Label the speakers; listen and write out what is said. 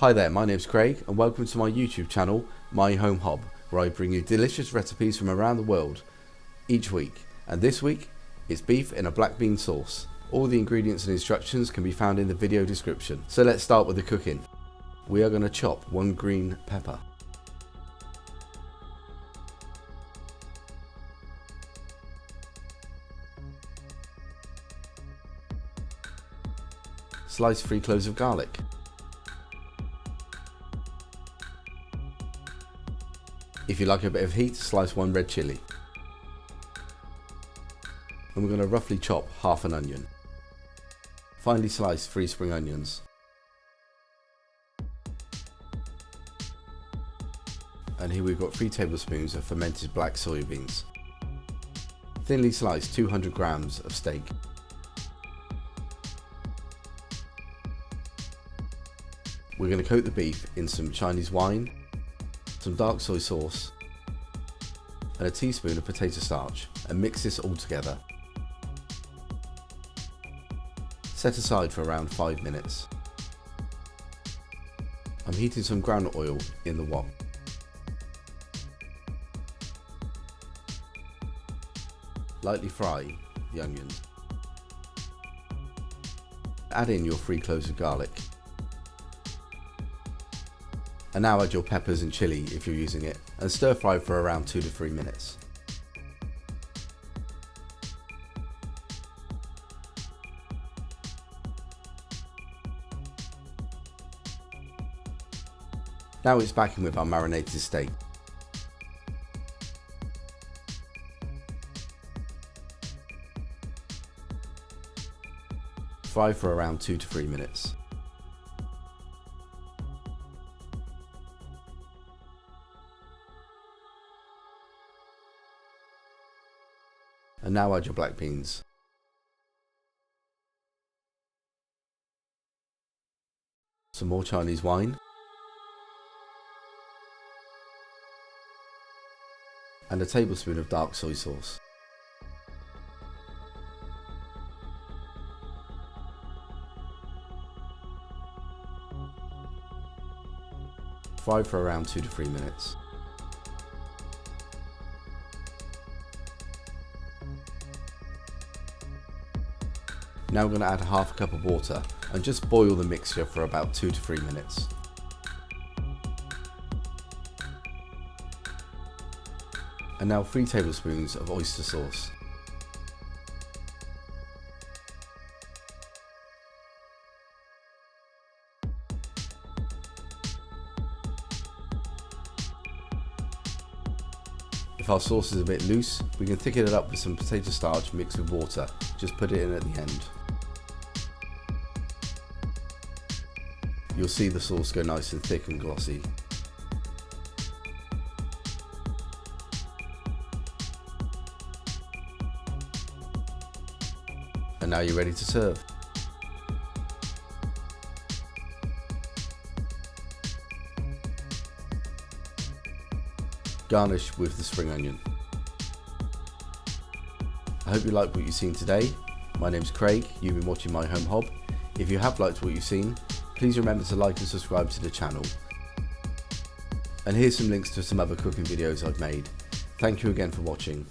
Speaker 1: Hi there, my name's Craig and welcome to my YouTube channel, My Home Hob, where I bring you delicious recipes from around the world each week. And this week, it's beef in a black bean sauce. All the ingredients and instructions can be found in the video description. So let's start with the cooking. We are going to chop one green pepper. Slice 3 cloves of garlic. If you like a bit of heat, slice 1 red chilli. And we're going to roughly chop half an onion. Finely slice 3 spring onions. And here we've got 3 tablespoons of fermented black soya beans. Thinly slice 200 grams of steak. We're going to coat the beef in some Chinese wine, some dark soy sauce, and a teaspoon of potato starch, and mix this all together. Set aside for around 5 minutes. I'm heating some groundnut oil in the wok. Lightly fry the onions. Add in your 3 cloves of garlic. And now add your peppers and chili if you're using it, and stir fry for around 2 to 3 minutes. Now it's back in with our marinated steak. Fry for around 2 to 3 minutes. And now add your black beans. Some more Chinese wine. And a tablespoon of dark soy sauce. Fry for around 2 to 3 minutes. Now we're going to add half a cup of water and just boil the mixture for about 2 to 3 minutes. And now 3 tablespoons of oyster sauce. If our sauce is a bit loose, we can thicken it up with some potato starch mixed with water. Just put it in at the end. You'll see the sauce go nice and thick and glossy. And now you're ready to serve. Garnish with the spring onion. I hope you liked what you've seen today. My name's Craig, you've been watching My Home Hob. If you have liked what you've seen, please remember to like and subscribe to the channel. And here's some links to some other cooking videos I've made. Thank you again for watching.